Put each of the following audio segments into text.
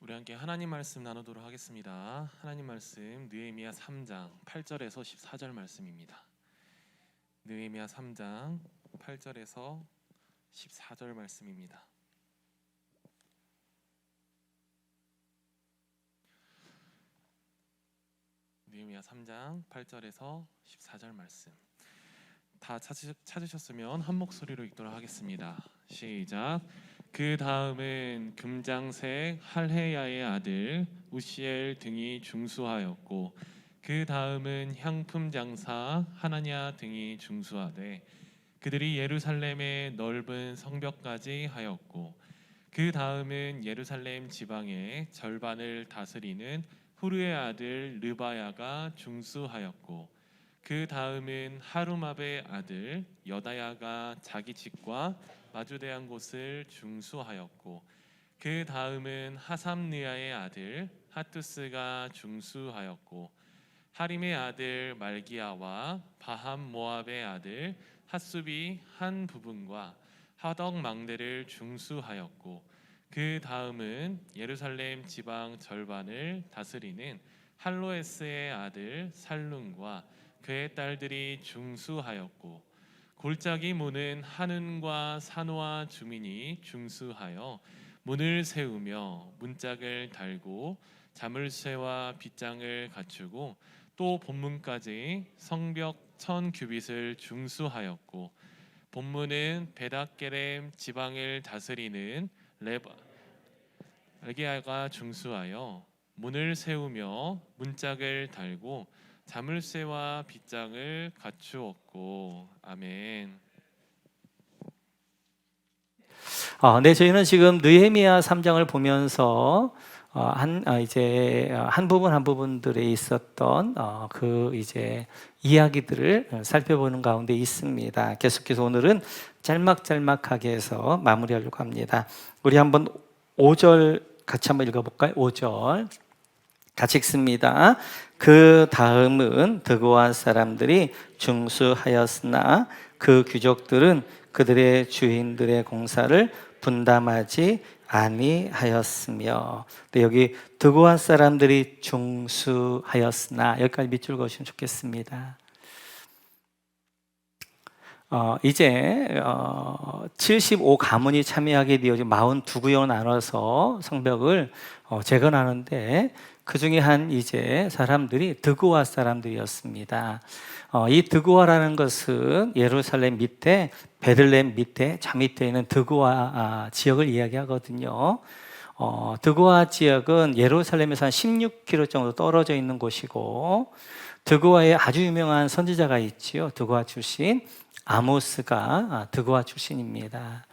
우리 함께 하나님 말씀 나누도록 하겠습니다. 하나님 말씀 느헤미야 3장 8절에서 14절 말씀입니다. 느헤미야 3장 8절에서 14절 말씀입니다. 느헤미야 3장 8절에서 14절 말씀. 다 찾으셨으면 한 목소리로 읽도록 하겠습니다. 시작. 그 다음은 금장색 할헤야의 아들 우시엘 등이 중수하였고, 그 다음은 향품 장사 하나냐 등이 중수하되, 그들이 예루살렘의 넓은 성벽까지 하였고, 그 다음은 예루살렘 지방의 절반을 다스리는 후르의 아들 르바야가 중수하였고, 그 다음은 하루마베의 아들 여다야가 자기 집과 마주대한 곳을 중수하였고, 그 다음은 하삼느야의 아들 하투스가 중수하였고, 하림의 아들 말기야와 바함 모압의 아들 핫수비 한 부분과 하덕 망대를 중수하였고, 그 다음은 예루살렘 지방 절반을 다스리는 할로에스의 아들 살룸과 그의 딸들이 중수하였고, 골짜기 문은 하는과 산호와 주민이 중수하여 문을 세우며 문짝을 달고 자물쇠와 빗장을 갖추고, 또 본문까지 성벽 1000규빗을 중수하였고, 본문은 베닷게렘 지방을 다스리는 레게야가 중수하여 문을 세우며 문짝을 달고 자물쇠와 빗장을 갖추었고. 아멘. 네, 저희는 지금 느헤미야 3장을 보면서 한 부분들에 있었던 그 이야기들을 살펴보는 가운데 있습니다. 계속해서 오늘은 짤막짤막하게 해서 마무리하려고 합니다. 우리 한번 5절 같이 한번 읽어볼까요? 5절 같이 읽습니다. 그 다음은 드고아 사람들이 중수하였으나 그 귀족들은 그들의 주인들의 공사를 분담하지 아니하였으며. 여기 드고아 사람들이 중수하였으나, 여기까지 밑줄 그으시면 좋겠습니다. 이제 75가문이 참여하게 되어 42구역으로 나눠서 성벽을 재건하는데, 그 중에 한 사람들이 드고아 사람들이었습니다. 이 드고아라는 것은 예루살렘 밑에 베들레헴 밑에 저 밑에 있는 드고아 지역을 이야기하거든요. 드고아 지역은 예루살렘에서 한 16km 정도 떨어져 있는 곳이고, 드고아에 아주 유명한 선지자가 있지요. 드고아 출신 아모스가 드고아 출신입니다.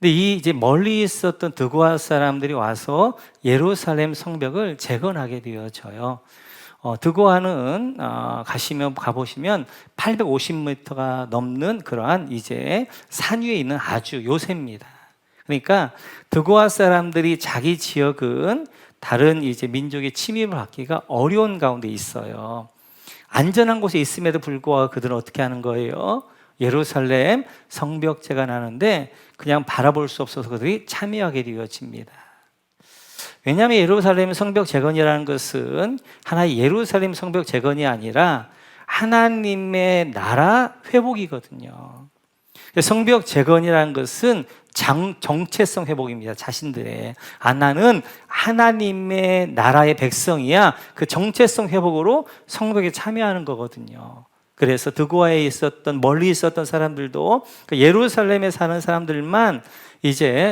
근데 멀리 있었던 드고아 사람들이 와서 예루살렘 성벽을 재건하게 되어져요. 드고아는 가보시면 850m가 넘는 그러한 산 위에 있는 아주 요새입니다. 그러니까 드고아 사람들이 자기 지역은 다른 민족의 침입을 받기가 어려운 가운데 있어요. 안전한 곳에 있음에도 불구하고 그들은 어떻게 하는 거예요? 예루살렘 성벽 재건하는데 그냥 바라볼 수 없어서 그들이 참여하게 되어집니다. 왜냐하면 예루살렘 성벽 재건이라는 것은 하나의 예루살렘 성벽 재건이 아니라 하나님의 나라 회복이거든요. 성벽 재건이라는 것은 정체성 회복입니다. 자신들의 나는 하나님의 나라의 백성이야, 그 정체성 회복으로 성벽에 참여하는 거거든요. 그래서 드고아에 있었던 멀리 있었던 사람들도 예루살렘에 사는 사람들만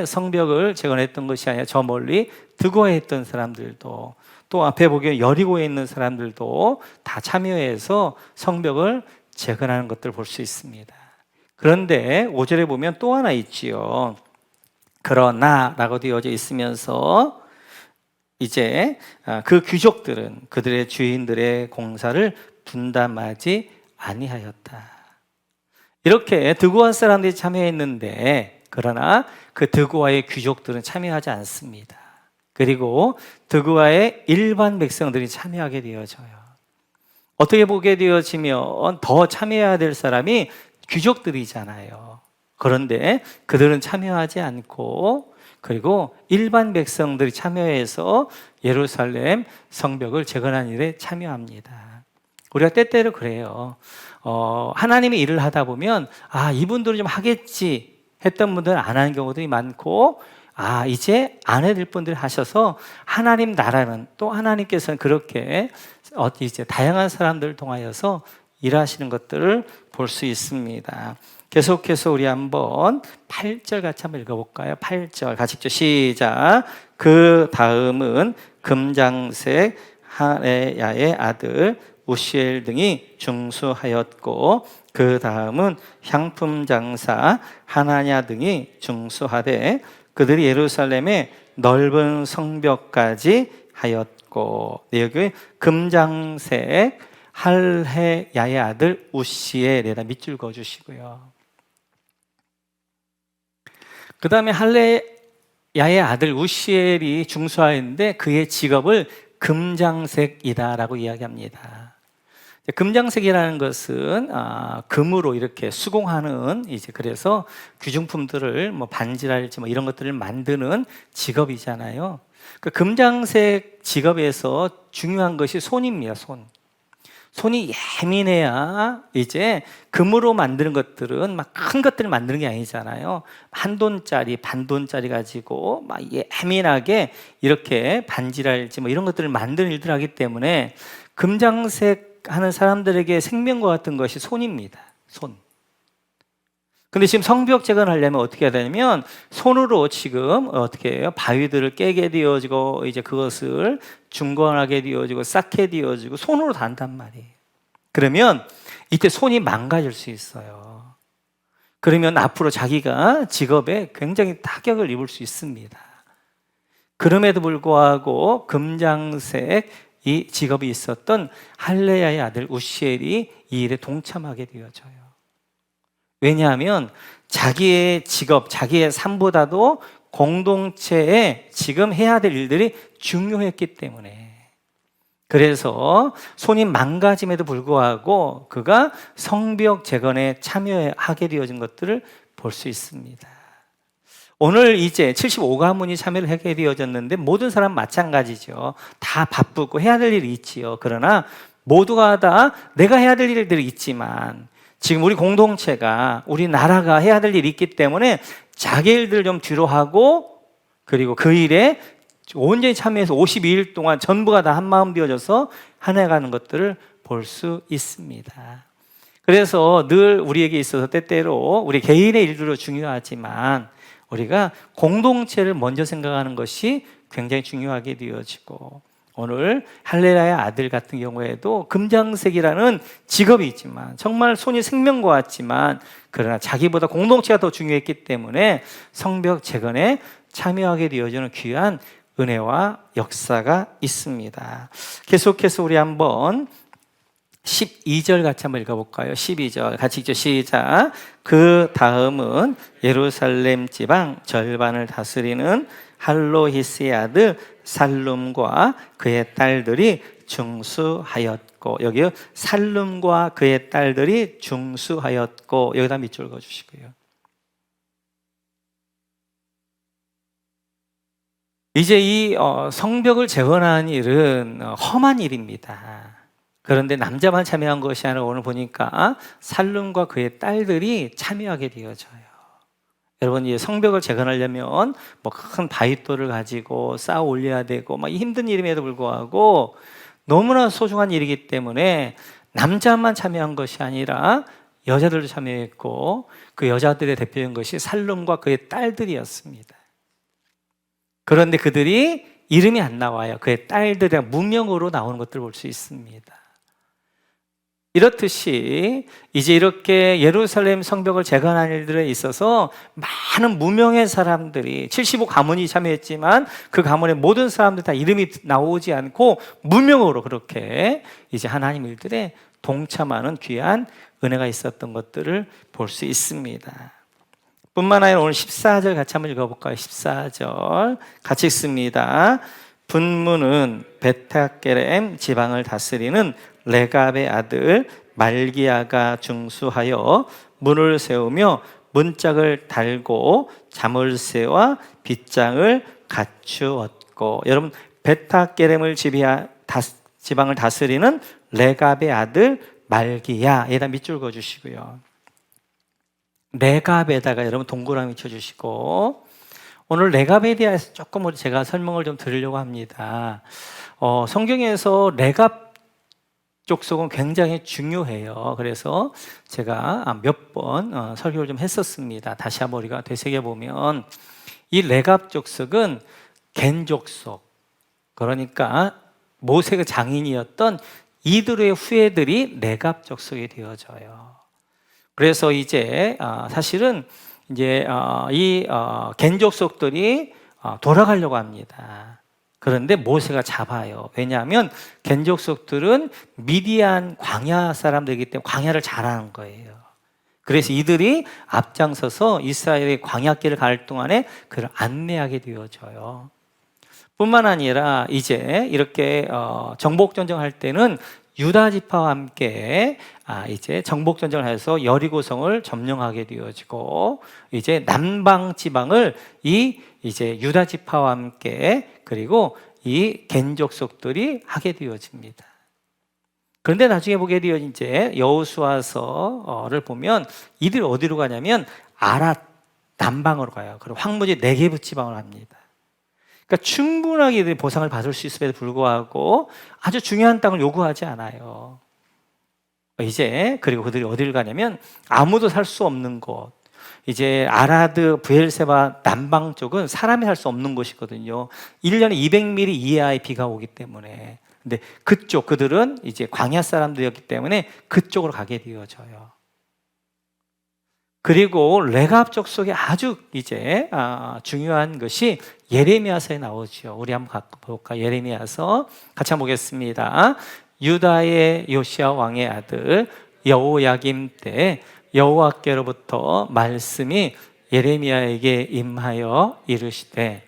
성벽을 재건했던 것이 아니라 저 멀리 드고아에 있던 사람들도, 또 앞에 보기에 여리고에 있는 사람들도 다 참여해서 성벽을 재건하는 것들을 볼 수 있습니다. 그런데 5절에 보면 또 하나 있지요. 그러나 라고 되어져 있으면서 그 귀족들은 그들의 주인들의 공사를 분담하지 아니하였다. 이렇게 드고아 사람들이 참여했는데, 그러나 그 드고아의 귀족들은 참여하지 않습니다. 그리고 드고아의 일반 백성들이 참여하게 되어져요. 어떻게 보게 되어지면 더 참여해야 될 사람이 귀족들이잖아요. 그런데 그들은 참여하지 않고 그리고 일반 백성들이 참여해서 예루살렘 성벽을 재건한 일에 참여합니다. 우리가 때때로 그래요. 하나님의 일을 하다 보면 이분들은 좀 하겠지 했던 분들은 안 하는 경우들이 많고, 이제 안 해야 될 분들이 하셔서 하나님 나라는, 또 하나님께서는 그렇게 이제 다양한 사람들을 통하여서 일하시는 것들을 볼 수 있습니다. 계속해서 우리 한번 8절 같이 한번 읽어볼까요? 8절 같이 읽죠. 시작. 그 다음은 금장색 하레야의 아들 우시엘 등이 중수하였고, 그 다음은 향품 장사 하나냐 등이 중수하되, 그들이 예루살렘의 넓은 성벽까지 하였고. 여기 금장색 할헤야의 아들 우시엘에다 밑줄 그어주시고요. 그 다음에 할레야의 아들 우시엘이 중수하였는데 그의 직업을 금장색이다라고 이야기합니다. 금장색이라는 것은 금으로 이렇게 수공하는, 이제 그래서 귀중품들을 반지랄지 이런 것들을 만드는 직업이잖아요. 그 금장색 직업에서 중요한 것이 손입니다. 손이 예민해야, 이제 금으로 만드는 것들은 막 큰 것들을 만드는 게 아니잖아요. 한 돈짜리, 반 돈짜리 가지고 막 예민하게 이렇게 반지랄지 이런 것들을 만드는 일들을 하기 때문에 금장색 하는 사람들에게 생명과 같은 것이 손입니다. 손. 근데 지금 성벽 재건하려면 어떻게 해야 되냐면 손으로 지금 어떻게 해요? 바위들을 깨게 되어지고, 이제 그것을 중건하게 되어지고 쌓게 되어지고 손으로 다 한단 말이에요. 그러면 이때 손이 망가질 수 있어요. 그러면 앞으로 자기가 직업에 굉장히 타격을 입을 수 있습니다. 그럼에도 불구하고 금장색 이 직업이 있었던 할레야의 아들 우시엘이 이 일에 동참하게 되어져요. 왜냐하면 자기의 직업, 자기의 삶보다도 공동체에 지금 해야 될 일들이 중요했기 때문에, 그래서 손이 망가짐에도 불구하고 그가 성벽 재건에 참여하게 되어진 것들을 볼 수 있습니다. 오늘 이제 75가문이 참여를 하게 되어졌는데 모든 사람 마찬가지죠. 다 바쁘고 해야 될 일이 있지요. 그러나 모두가 다 내가 해야 될 일들이 있지만, 지금 우리 공동체가, 우리 나라가 해야 될 일이 있기 때문에 자기 일들을 좀 뒤로 하고, 그리고 그 일에 온전히 참여해서 52일 동안 전부가 다 한마음 되어져서 하나가는 것들을 볼 수 있습니다. 그래서 늘 우리에게 있어서 때때로 우리 개인의 일들도 중요하지만 우리가 공동체를 먼저 생각하는 것이 굉장히 중요하게 되어지고, 오늘 할레야의 아들 같은 경우에도 금장색이라는 직업이 있지만, 정말 손이 생명과 같지만, 그러나 자기보다 공동체가 더 중요했기 때문에 성벽 재건에 참여하게 되어지는 귀한 은혜와 역사가 있습니다. 계속해서 우리 한번 12절 같이 한번 읽어볼까요? 12절 같이 읽죠. 시작. 그 다음은 예루살렘 지방 절반을 다스리는 할로히스의 아들 살룸과 그의 딸들이 중수하였고, 여기요 살룸과 그의 딸들이 중수하였고, 여기다 밑줄 그어주시고요. 이제 이 성벽을 재건하는 일은 험한 일입니다. 그런데 남자만 참여한 것이 아니라 오늘 보니까 살룸과 그의 딸들이 참여하게 되어져요. 여러분, 이 성벽을 재건하려면 큰 바위돌을 가지고 쌓아 올려야 되고 힘든 일임에도 불구하고 너무나 소중한 일이기 때문에 남자만 참여한 것이 아니라 여자들도 참여했고, 그 여자들의 대표인 것이 살룸과 그의 딸들이었습니다. 그런데 그들이 이름이 안 나와요. 그의 딸들이 무명으로 나오는 것들을 볼 수 있습니다. 이렇듯이 이제 이렇게 예루살렘 성벽을 재건하는 일들에 있어서 많은 무명의 사람들이 75가문이 참여했지만 그 가문의 모든 사람들 다 이름이 나오지 않고 무명으로 그렇게 이제 하나님 일들에 동참하는 귀한 은혜가 있었던 것들을 볼 수 있습니다. 뿐만 아니라 오늘 14절 같이 한번 읽어볼까요? 14절 같이 읽습니다. 분문은 베타게렘 지방을 다스리는 레갑의 아들 말기야가 중수하여 문을 세우며 문짝을 달고 자물쇠와 빗장을 갖추었고. 여러분, 베타게렘을 지방을 다스리는 레갑의 아들 말기야에다 밑줄 그어주시고요. 레갑에다가 여러분 동그라미 쳐주시고, 오늘 레갑에 대해서 조금 제가 설명을 좀 드리려고 합니다. 성경에서 레갑 족속은 굉장히 중요해요. 그래서 제가 몇 번 설교를 좀 했었습니다. 다시 한번 우리가 되새겨보면 이 레갑 족속은 겐 족속, 그러니까 모세의 장인이었던 이들의 후예들이 레갑 족속이 되어져요. 그래서 이제 사실은 이제 이 겐 족속들이 돌아가려고 합니다. 그런데 모세가 잡아요. 왜냐하면 겐 족속들은 미디안 광야 사람들이기 때문에 광야를 잘 아는 거예요. 그래서 이들이 앞장서서 이스라엘의 광야길을 갈 동안에 그를 안내하게 되어져요. 뿐만 아니라 이제 이렇게 정복 전쟁할 때는 유다 지파와 함께 이제 정복 전쟁을 해서 여리고성을 점령하게 되어지고, 이제 남방 지방을 이제 유다 지파와 함께 그리고 이 겐 족속들이 하게 되어집니다. 그런데 나중에 보게 되어 이제 여호수아서를 보면 이들이 어디로 가냐면 아랏 남방으로 가요. 그리고 황무지 네게브 지방을 합니다. 그러니까 충분하게 이들이 보상을 받을 수 있음에도 불구하고 아주 중요한 땅을 요구하지 않아요. 이제 그리고 그들이 어디를 가냐면 아무도 살 수 없는 곳, 이제 아라드, 브엘세바 남방 쪽은 사람이 살 수 없는 곳이거든요. 1년에 200mm 이하의 비가 오기 때문에. 근데 그쪽, 그들은 이제 광야 사람들이었기 때문에 그쪽으로 가게 되어져요. 그리고 레갑 족속에 아주 이제 중요한 것이 예레미야서에 나오죠. 우리 한번 갖고 볼까? 예레미야서 같이 한번 보겠습니다. 유다의 요시야 왕의 아들 여호야김 때 여호와께로부터 말씀이 예레미야에게 임하여 이르시되,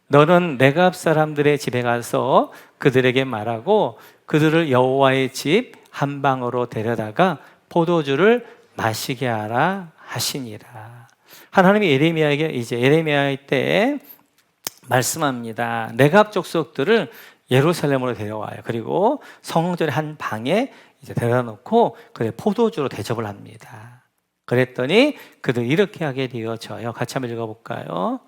너는 레갑 사람들의 집에 가서 그들에게 말하고 그들을 여호와의 집 한 방으로 데려다가 포도주를 마시게 하라 하시니라. 하나님이 예레미야에게 이제 예레미야 때 말씀합니다. 레갑 족속들을 예루살렘으로 데려와요. 그리고 성전의 한 방에 이제 데려다 놓고 그래 포도주로 대접을 합니다. 그랬더니 그들 이렇게 하게 되어져요. 같이 한번 읽어볼까요?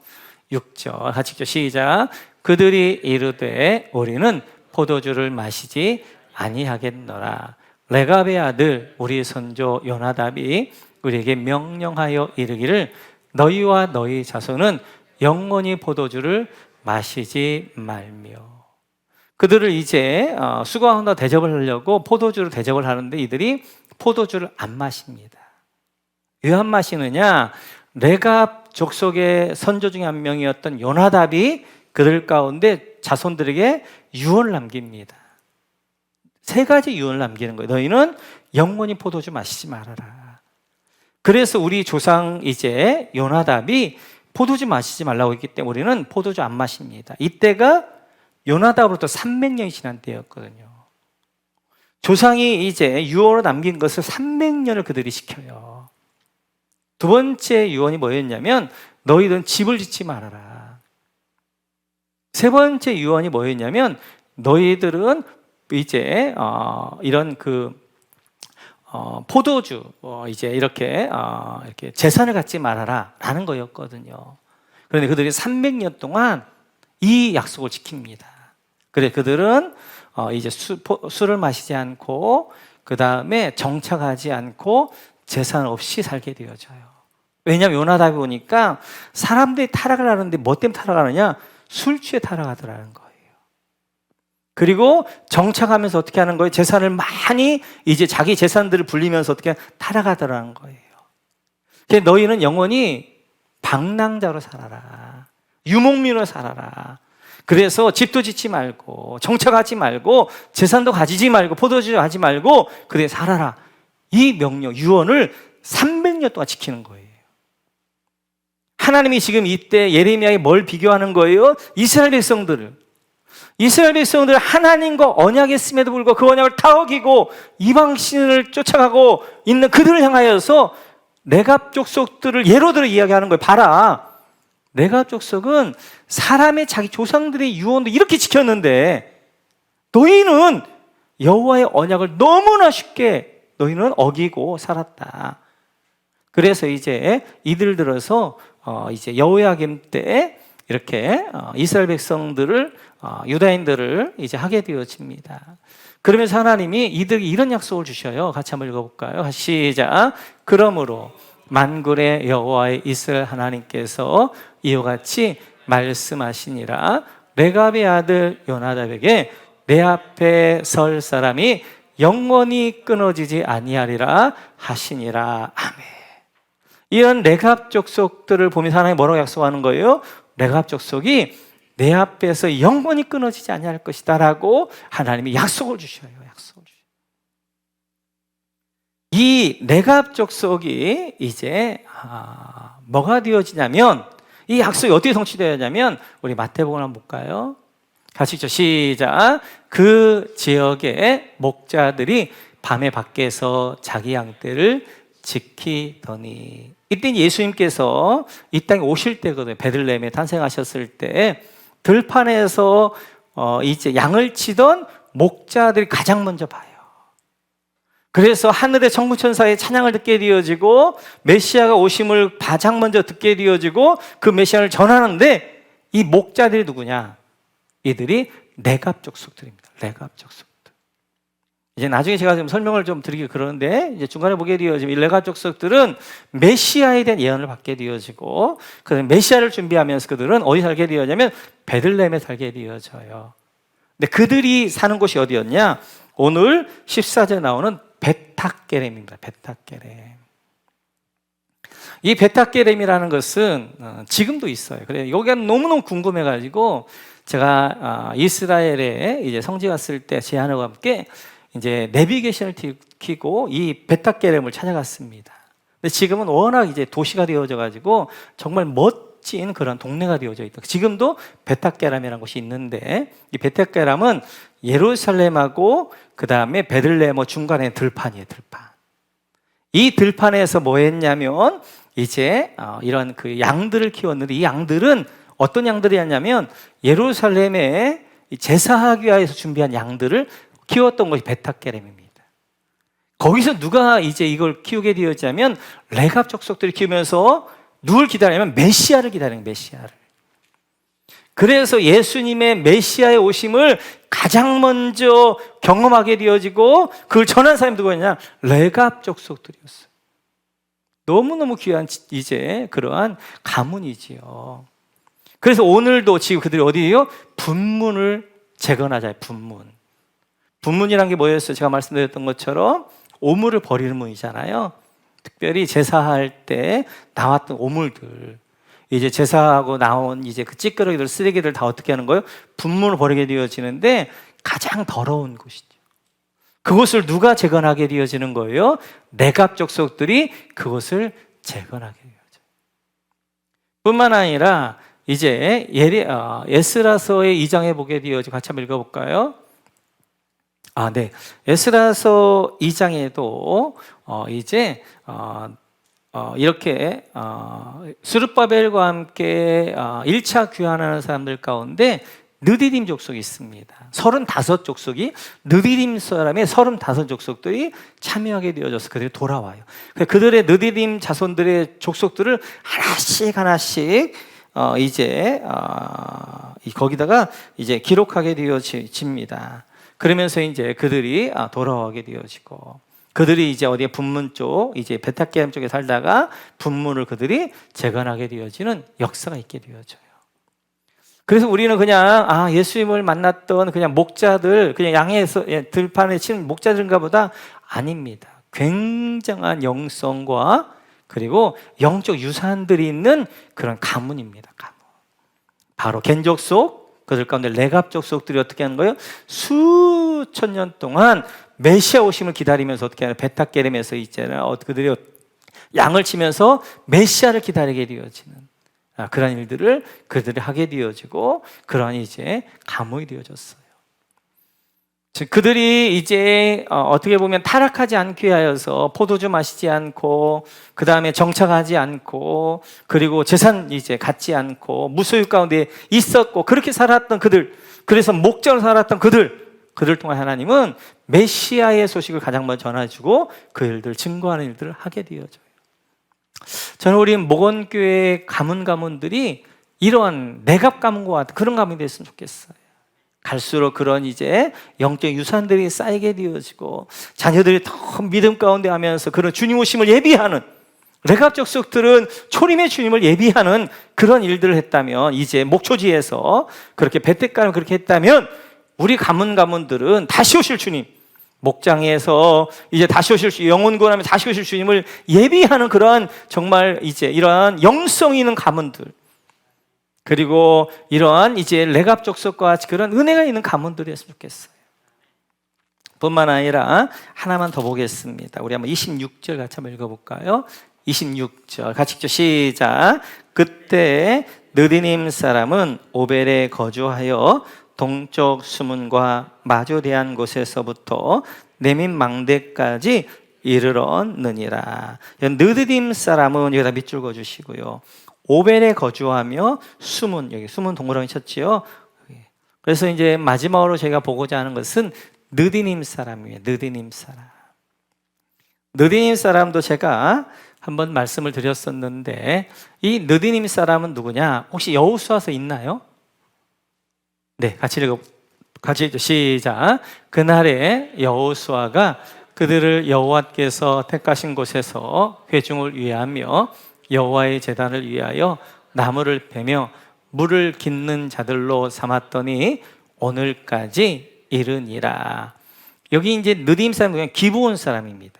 6절 같이 읽죠. 시작. 그들이 이르되 우리는 포도주를 마시지 아니하겠노라. 레갑의 아들 우리 선조 요나답이 우리에게 명령하여 이르기를 너희와 너희 자손은 영원히 포도주를 마시지 말며. 그들을 이제 수고한다 대접을 하려고 포도주를 대접을 하는데 이들이 포도주를 안 마십니다. 왜 안 마시느냐? 레갑 족속의 선조 중에 한 명이었던 요나답이 그들 가운데 자손들에게 유언을 남깁니다. 3가지 유언을 남기는 거예요. 너희는 영원히 포도주 마시지 말아라. 그래서 우리 조상 이제 요나답이 포도주 마시지 말라고 했기 때문에 우리는 포도주 안 마십니다. 이때가 요나답으로부터 300년이 지난 때였거든요. 조상이 이제 유언을 남긴 것을 300년을 그들이 지켜요. 두 번째 유언이 뭐였냐면 너희들은 집을 짓지 말아라. 세 번째 유언이 뭐였냐면 너희들은 이제 이런 포도주 이제 이렇게 재산을 갖지 말아라라는 거였거든요. 그런데 그들이 300년 동안 이 약속을 지킵니다. 그래 그들은 이제 술을 마시지 않고 그 다음에 정착하지 않고 재산 없이 살게 되어져요. 왜냐하면 요나답이 오니까 사람들이 타락을 하는데 뭐 때문에 타락하느냐? 술 취해 타락하더라는 거예요. 그리고 정착하면서 어떻게 하는 거예요? 재산을 많이 이제 자기 재산들을 불리면서 어떻게 타락하더라는 거예요. 그래서 너희는 영원히 방랑자로 살아라. 유목민으로 살아라. 그래서 집도 짓지 말고 정착하지 말고 재산도 가지지 말고 포도주 하지 말고 그래 살아라. 이 명령, 유언을 300년 동안 지키는 거예요. 하나님이 지금 이때 예레미야에 뭘 비교하는 거예요? 이스라엘 백성들을 하나님과 언약했음에도 불구하고 그 언약을 타어기고 이방신을 쫓아가고 있는 그들을 향하여서 레갑 족속들을 예로 들어 이야기하는 거예요. 봐라, 레갑 족속은 사람의 자기 조상들의 유언도 이렇게 지켰는데 너희는 여호와의 언약을 너무나 쉽게 너희는 어기고 살았다. 그래서 이제 이들 들어서 이제 여호야김 때 이렇게 이스라엘 백성들을 유다인들을 이제 하게 되어집니다. 그러면서 하나님이 이들에게 이런 약속을 주셔요. 같이 한번 읽어볼까요? 시작. 그러므로 만군의 여호와의 이스라엘 하나님께서 이와 같이 말씀하시니라. 레갑의 아들 요나답에게 내 앞에 설 사람이 영원히 끊어지지 아니하리라 하시니라. 아멘. 이런 레갑 족속들을 보면서 하나님이 뭐라고 약속하는 거예요? 레갑 족속이 내 앞에서 영원히 끊어지지 아니할 것이다 라고 하나님이 약속을 주셔요. 약속을 주셔요. 이 레갑 족속이 이제 뭐가 되어지냐면, 이 약속이 어떻게 성취되었냐면, 우리 마태복음 한번 볼까요? 같이 읽죠. 시작. 그 지역의 목자들이 밤에 밖에서 자기 양떼를 지키더니. 이때 예수님께서 이 땅에 오실 때거든요. 베들레헴에 탄생하셨을 때 들판에서 이제 양을 치던 목자들이 가장 먼저 봐요. 그래서 하늘의 천군천사의 찬양을 듣게 되어지고 메시아가 오심을 가장 먼저 듣게 되어지고 그 메시아를 전하는데, 이 목자들이 누구냐? 이들이 레갑 족속들입니다. 레갑 족속들. 이제 나중에 제가 좀 설명을 좀 드리기 그러는데, 이제 중간에 보게 되어지면 이 레갑 족속들은 메시아에 대한 예언을 받게 되어지고, 그다음에 메시아를 준비하면서 그들은 어디 살게 되어지냐면 베들레헴에 살게 되어져요. 근데 그들이 사는 곳이 어디였냐? 오늘 14절에 나오는 베탁게렘입니다. 베탁게렘. 이 베탁게렘이라는 것은 지금도 있어요. 그래 여기가 너무너무 궁금해가지고 제가 이스라엘에 이제 성지 갔을 때 제안과 함께 이제 내비게이션을 켜고 이 베탁게렘을 찾아갔습니다. 근데 지금은 워낙 이제 도시가 되어져 가지고 정말 멋진 그런 동네가 되어져 있다. 지금도 베탁게렘이라는 곳이 있는데, 이 베탁게렘은 예루살렘하고 그 다음에 베들레헴 중간에 들판이에요. 들판. 이 들판에서 뭐 했냐면 이제 이런 그 양들을 키웠는데, 이 양들은 어떤 양들이었냐면 예루살렘에 제사하기 위해서 준비한 양들을 키웠던 것이 베탁게렘입니다. 거기서 누가 이제 이걸 키우게 되었냐면 레갑 족속들이 키우면서 누굴 기다리냐면 메시아를 기다리는, 메시아를. 그래서 예수님의 메시아의 오심을 가장 먼저 경험하게 되어지고 그걸 전한 사람이 누구였냐? 레갑 족속들이었어요. 너무너무 귀한 이제 그러한 가문이지요. 그래서 오늘도 지금 그들이 어디에요? 분문을 재건하자요. 분문. 분문이란 게 뭐였어요? 제가 말씀드렸던 것처럼 오물을 버리는 문이잖아요. 특별히 제사할 때 나왔던 오물들, 이제 제사하고 나온 이제 그 찌끄러기들, 쓰레기들 다 어떻게 하는 거예요? 분문을 버리게 되어지는데 가장 더러운 곳이죠. 그것을 누가 재건하게 되어지는 거예요? 레갑 족속들이 그것을 재건하게 되어져요. 뿐만 아니라 이제 에스라서의 2장에 보게 되어지고 같이 한번 읽어볼까요? 네. 에스라서 2장에도 이제 이렇게 스룹바벨과 함께 1차 귀환하는 사람들 가운데 느디딤 족속이 있습니다. 35족속이, 느디딤 사람의 35족속들이 참여하게 되어져서 그들이 돌아와요. 그들의 느디딤 자손들의 족속들을 하나씩 이제 거기다가 이제 기록하게 되어집니다. 그러면서 이제 그들이 돌아오게 되어지고, 그들이 이제 어디에 분문 쪽, 이제 베탁게렘 쪽에 살다가 분문을 그들이 재건하게 되어지는 역사가 있게 되어져요. 그래서 우리는 그냥 예수님을 만났던 그냥 목자들, 그냥 양에서 들판에 치는 목자들인가 보다, 아닙니다. 굉장한 영성과 그리고 영적 유산들이 있는 그런 가문입니다. 가문. 바로 겐족속, 그들 가운데 레갑 족속들이 어떻게 하는 거예요? 수천 년 동안 메시아 오심을 기다리면서 어떻게 하냐? 베탁게렘에서 있잖아요. 그들이 양을 치면서 메시아를 기다리게 되어지는 그런 일들을 그들이 하게 되어지고, 그러한 이제 가문이 되어졌어요. 즉 그들이 이제 어떻게 보면 타락하지 않기 위하여서 포도주 마시지 않고, 그 다음에 정착하지 않고, 그리고 재산 이제 갖지 않고 무소유 가운데 있었고, 그렇게 살았던 그들, 그래서 목적을 살았던 그들 통해 하나님은 메시아의 소식을 가장 먼저 전해주고 그 일들 증거하는 일들을 하게 되어져요. 저는 우리 목원교회 가문들이 이러한 내갑 가문과 같은 그런 가문이 됐으면 좋겠어요. 갈수록 그런 이제 영적 유산들이 쌓이게 되어지고, 자녀들이 더 믿음 가운데 하면서 그런 주님 오심을 예비하는, 레갑 족속들은 초림의 주님을 예비하는 그런 일들을 했다면, 이제 목초지에서 그렇게 베테까지 그렇게 했다면, 우리 가문들은 다시 오실 주님, 목장에서 이제 다시 오실 영혼구원하면 다시 오실 주님을 예비하는 그러한 정말 이제 이러한 영성 있는 가문들, 그리고 이러한 이제 레갑 족속과 같이 그런 은혜가 있는 가문들이었으면 좋겠어요. 뿐만 아니라 하나만 더 보겠습니다. 우리 한번 26절 같이 한번 읽어볼까요? 26절 같이 읽죠. 시작. 그때 느디님 사람은 오벨에 거주하여 동쪽 수문과 마주대한 곳에서부터 네민 망대까지 이르렀느니라. 느디님 사람은 여기다 밑줄 그어주시고요. 오벨에 거주하며 수문, 여기 수문 동그라미 쳤지요. 그래서 이제 마지막으로 제가 보고자 하는 것은 느디님 사람이에요. 느디님 사람. 느디님 사람도 제가 한번 말씀을 드렸었는데, 이 느디님 사람은 누구냐? 혹시 여호수아서 있나요? 네, 같이 읽죠. 시작. 그날에 여호수아가 그들을 여호와께서 택하신 곳에서 회중을 위하며 여호와의 제단을 위하여 나무를 베며 물을 깃는 자들로 삼았더니 오늘까지 이르니라. 여기 이제 느디임 사람은 기브온 사람입니다.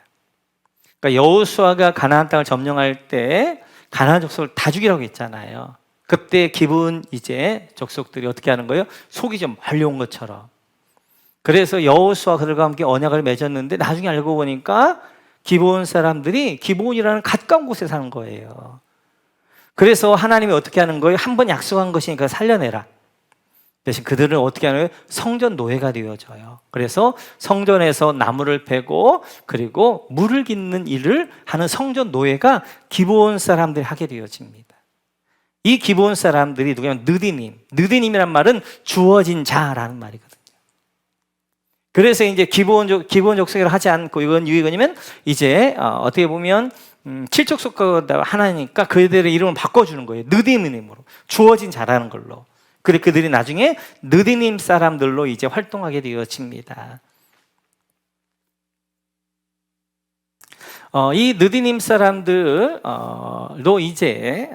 그러니까 여호수아가 가나안 땅을 점령할 때 가나안 족속을 다 죽이라고 했잖아요. 그때 기브온 이제 족속들이 어떻게 하는 거예요? 속이 좀 말려온 것처럼. 그래서 여호수아 그들과 함께 언약을 맺었는데 나중에 알고 보니까 기브온 사람들이 기브온이라는 가까운 곳에 사는 거예요. 그래서 하나님이 어떻게 하는 거예요? 한 번 약속한 것이니까 살려내라. 대신 그들은 어떻게 하는 거예요? 성전 노예가 되어져요. 그래서 성전에서 나무를 베고 그리고 물을 깃는 일을 하는 성전 노예가 기브온 사람들이 하게 되어집니다. 이 기브온 사람들이 누구냐면 느디님. 느디님이란 말은 주어진 자라는 말이거든요. 그래서 이제 기본 족속이라 하지 않고, 이건 유익은이면 이제 어떻게 보면 7족속가 하나니까 그들의 이름을 바꿔주는 거예요. 느디님으로 주어진 자라는 걸로. 그래 그들이 나중에 느디님 사람들로 이제 활동하게 되어집니다. 이 느디님 사람들로 이제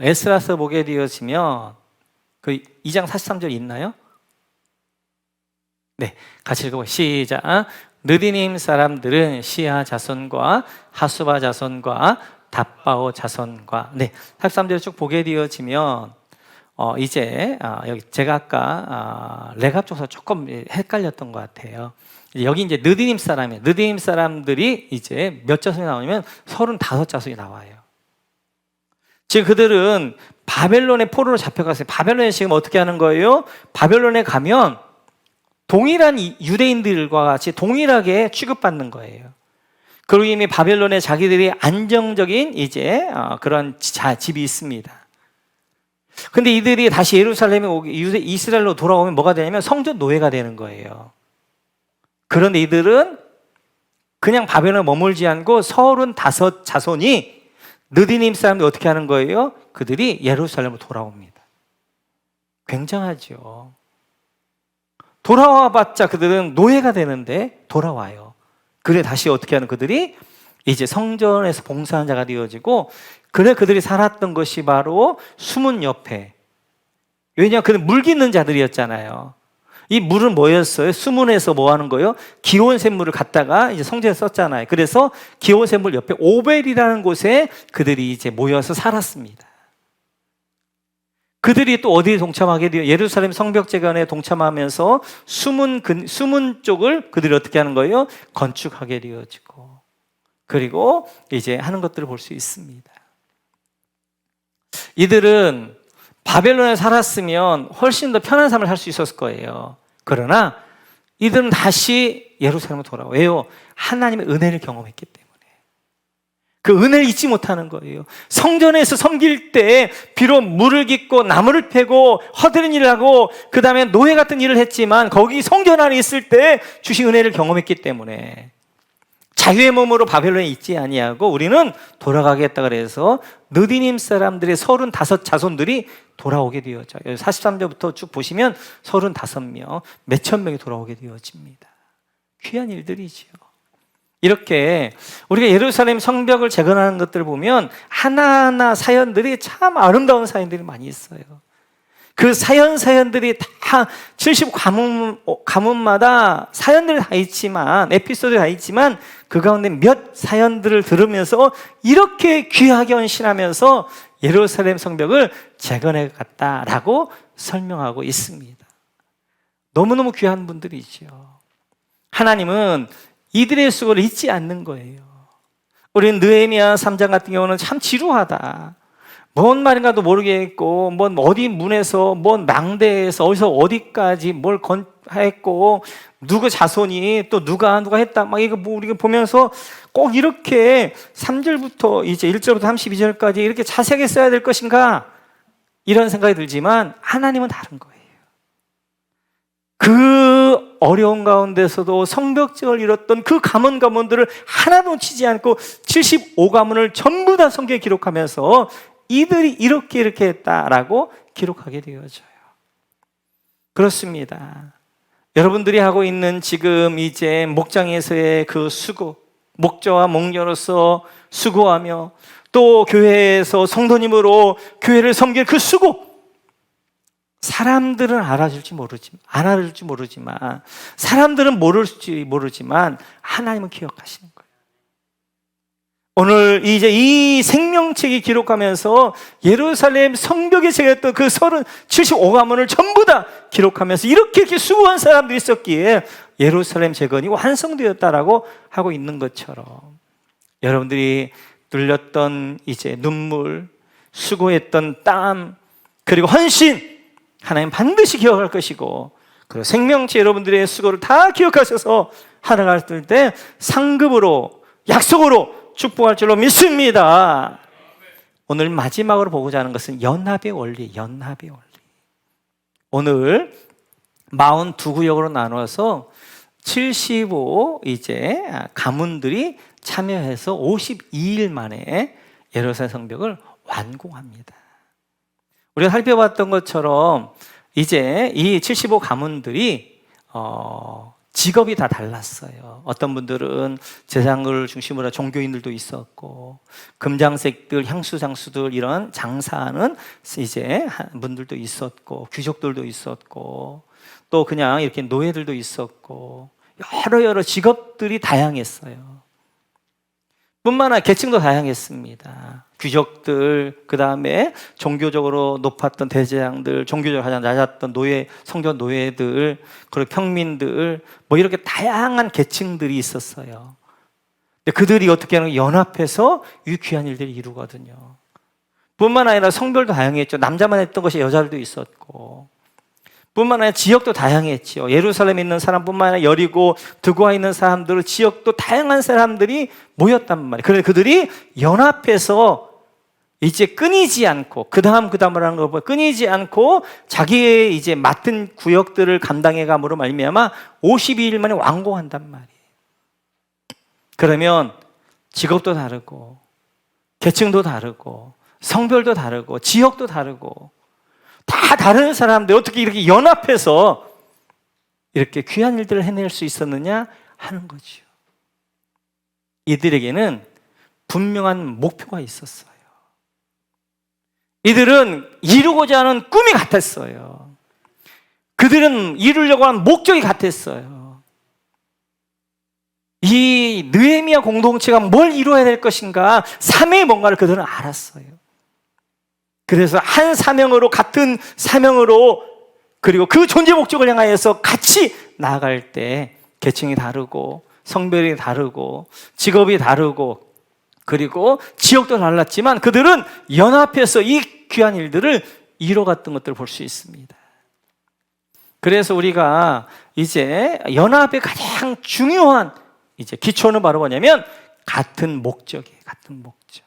에스라서 보게 되어지면 그 2장 43절 있나요? 네, 같이 읽어보세요. 시작. 느디님 사람들은 시아 자손과 하수바 자손과 답바오 자손과, 네, 43절 쭉 보게 되어지면 이제 여기 제가 아까 레갑 족속 조금 헷갈렸던 것 같아요. 여기 이제 느디님 사람이에요. 느디님 사람들이 이제 몇 자손이 나오냐면 35자손이 나와요. 지금 그들은 바벨론의 포로로 잡혀갔어요. 바벨론에 지금 어떻게 하는 거예요? 바벨론에 가면 동일한 유대인들과 같이 동일하게 취급받는 거예요. 그리고 이미 바벨론에 자기들이 안정적인 이제 그런 집이 있습니다. 근데 이들이 다시 예루살렘에 이스라엘로 돌아오면 뭐가 되냐면 성전 노예가 되는 거예요. 그런데 이들은 그냥 바벨론에 머물지 않고 35자손이 느디님 사람들이 어떻게 하는 거예요? 그들이 예루살렘으로 돌아옵니다. 굉장하죠. 돌아와봤자 그들은 노예가 되는데 돌아와요. 그래 다시 어떻게 하는 그들이 이제 성전에서 봉사하는 자가 되어지고, 그래 그들이 살았던 것이 바로 수문 옆에. 왜냐하면 그들은 물 깃는 자들이었잖아요. 이 물은 뭐였어요? 수문에서 뭐 하는 거예요? 기온샘물을 갖다가 이제 성전에 썼잖아요. 그래서 기온샘물 옆에 오벨이라는 곳에 그들이 이제 모여서 살았습니다. 그들이 또 어디에 동참하게 돼요? 예루살렘 성벽재건에 동참하면서 수문 쪽을 그들이 어떻게 하는 거예요? 건축하게 되어지고, 그리고 이제 하는 것들을 볼 수 있습니다. 이들은 바벨론에 살았으면 훨씬 더 편한 삶을 살 수 있었을 거예요. 그러나 이들은 다시 예루살렘으로 돌아와요. 왜요? 하나님의 은혜를 경험했기 때문에. 그 은혜를 잊지 못하는 거예요. 성전에서 섬길 때 비록 물을 깃고 나무를 패고 허드렛 일을 하고 그 다음에 노예 같은 일을 했지만 거기 성전 안에 있을 때 주신 은혜를 경험했기 때문에 자유의 몸으로 바벨론에 있지 아니하고 우리는 돌아가겠다 그래서 느디님 사람들의 35 자손들이 돌아오게 되어져요. 43절부터 쭉 보시면 35명, 몇천 명이 돌아오게 되어집니다. 귀한 일들이지요. 이렇게 우리가 예루살렘 성벽을 재건하는 것들을 보면 하나하나 사연들이 참 아름다운 사연들이 많이 있어요. 그 사연들이 다 70가문마다 사연들이 다 있지만, 에피소드가 다 있지만 그 가운데 몇 사연들을 들으면서 이렇게 귀하게 헌신하면서 예루살렘 성벽을 재건해 갔다라고 설명하고 있습니다. 너무너무 귀한 분들이죠. 하나님은 이들의 수고를 잊지 않는 거예요. 우리는 느헤미야 3장 같은 경우는 참 지루하다. 뭔 말인가도 모르겠고, 뭔 어디 문에서, 뭔 망대에서 어디서 어디까지 뭘 했고, 누구 자손이 또 누가 했다. 막 이거 뭐 우리가 보면서 꼭 이렇게 3절부터 이제 1절부터 32절까지 이렇게 자세하게 써야 될 것인가? 이런 생각이 들지만 하나님은 다른 거예요. 그 어려운 가운데서도 성벽적을 이뤘던 그 가문들을 하나도 놓치지 않고 75가문을 전부 다 성경에 기록하면서 이들이 이렇게 했다라고 기록하게 되어져요. 그렇습니다. 여러분들이 하고 있는 지금 이제 목장에서의 그 수고, 목자와 목녀로서 수고하며 또 교회에서 성도님으로 교회를 섬길 그 수고, 사람들은 알아줄지 모르지만 사람들은 모를지 모르지만 하나님은 기억하시는 거예요. 오늘 이제 이 생명책이 기록하면서 예루살렘 성벽에 새겼던 그 75가문을 전부 다 기록하면서 이렇게 수고한 사람들이 있었기에 예루살렘 재건이 완성되었다라고 하고 있는 것처럼 여러분들이 흘렸던 이제 눈물, 수고했던 땀, 그리고 헌신, 하나님 반드시 기억할 것이고, 그리고 생명체 여러분들의 수고를 다 기억하셔서 하나갈 때 상급으로, 약속으로 축복할 줄로 믿습니다. 오늘 마지막으로 보고자 하는 것은 연합의 원리. 오늘 42구역으로 나눠서 75 이제 가문들이 참여해서 52일 만에 예루살렘 성벽을 완공합니다. 우리가 살펴봤던 것처럼 이제 이 75 가문들이 직업이 다 달랐어요. 어떤 분들은 제사장을 중심으로 종교인들도 있었고, 금장색들, 향수장수들 이런 장사하는 이제 분들도 있었고, 귀족들도 있었고, 또 그냥 이렇게 노예들도 있었고, 여러 직업들이 다양했어요. 뿐만 아니라 계층도 다양했습니다. 귀족들, 그 다음에 종교적으로 높았던 대제사장들, 종교적으로 가장 낮았던 노예, 성전 노예들, 그리고 평민들, 뭐 이렇게 다양한 계층들이 있었어요. 근데 그들이 어떻게 하는 연합해서 이 귀한 일들을 이루거든요. 뿐만 아니라 성별도 다양했죠. 남자만 했던 것이 여자들도 있었고, 뿐만 아니라 지역도 다양했죠. 예루살렘에 있는 사람뿐만 아니라 여리고 드고아에 있는 사람들, 지역도 다양한 사람들이 모였단 말이에요. 그런데 그들이 연합해서 이제 끊이지 않고 그 다음을 하는 거 보면 끊이지 않고 자기의 이제 맡은 구역들을 감당해 감으로 말미암아 52일 만에 완공한단 말이에요. 그러면 직업도 다르고 계층도 다르고 성별도 다르고 지역도 다르고 다 다른 사람들 어떻게 이렇게 연합해서 이렇게 귀한 일들을 해낼 수 있었느냐 하는 거죠. 이들에게는 분명한 목표가 있었어요. 이들은 이루고자 하는 꿈이 같았어요. 그들은 이루려고 하는 목적이 같았어요. 이 느헤미야 공동체가 뭘 이루어야 될 것인가, 사명이 뭔가를 그들은 알았어요. 그래서 한 사명으로, 같은 사명으로, 그리고 그 존재 목적을 향하여서 같이 나아갈 때 계층이 다르고 성별이 다르고 직업이 다르고 그리고 지역도 달랐지만 그들은 연합해서 이 귀한 일들을 이뤄갔던 것들을 볼 수 있습니다. 그래서 우리가 이제 연합의 가장 중요한 이제 기초는 바로 뭐냐면 같은 목적이에요. 같은 목적.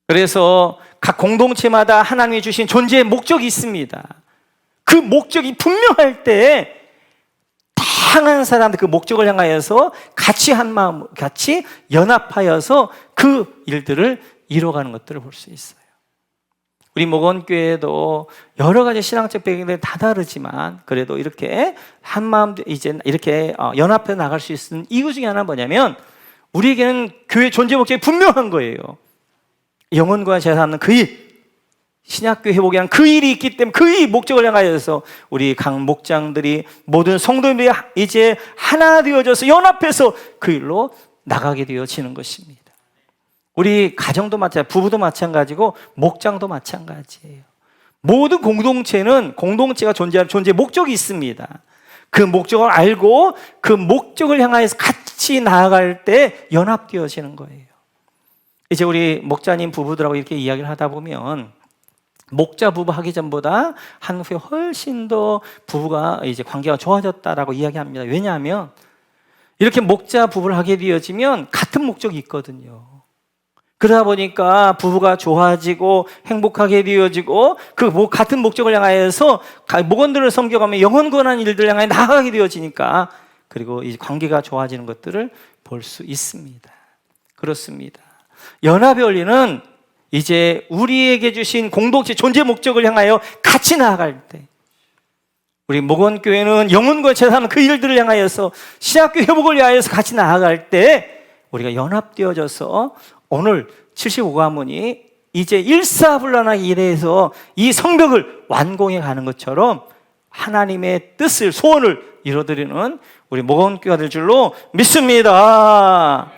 그래서 각 공동체마다 하나님이 주신 존재의 목적이 있습니다. 그 목적이 분명할 때 다양한 사람들 그 목적을 향하여서 같이 한 마음, 같이 연합하여서 그 일들을 이뤄가는 것들을 볼 수 있어요. 우리 목원교회도 여러 가지 신앙적 배경들이 다 다르지만 그래도 이렇게 한 마음 이제 이렇게 연합해 나갈 수 있는 이유 중에 하나는 뭐냐면 우리에게는 교회 존재 목적이 분명한 거예요. 영혼과 제사하는 그 일, 신약교회 회복이 하는 그 일이 있기 때문에 그 일 목적을 향하여서 우리 각 목장들이 모든 성도들이 이제 하나 되어져서 연합해서 그 일로 나가게 되어지는 것입니다. 우리 가정도 마찬가지, 부부도 마찬가지고 목장도 마찬가지예요. 모든 공동체는 공동체가 존재하는 존재 목적이 있습니다. 그 목적을 알고 그 목적을 향하여서 같이 나아갈 때 연합되어지는 거예요. 이제 우리 목자님 부부들하고 이렇게 이야기를 하다 보면 목자 부부 하기 전보다 한 후에 훨씬 더 부부가 이제 관계가 좋아졌다라고 이야기합니다. 왜냐하면 이렇게 목자 부부를 하게 되어지면 같은 목적이 있거든요. 그러다 보니까 부부가 좋아지고 행복하게 되어지고 그 같은 목적을 향하여서 목원들을 섬겨가며 영혼 권한 일들 향해 나아가게 되어지니까 그리고 이 관계가 좋아지는 것들을 볼 수 있습니다. 그렇습니다. 연합의 원리는 이제 우리에게 주신 공동체 존재 목적을 향하여 같이 나아갈 때 우리 목원교회는 영혼과 제사하는 그 일들을 향하여서 신학교 회복을 위하여서 같이 나아갈 때 우리가 연합되어져서 오늘 75가문이 이제 일사불란하게 일해서 이 성벽을 완공해 가는 것처럼 하나님의 뜻을 소원을 이루어드리는 우리 목원교회가 될 줄로 믿습니다.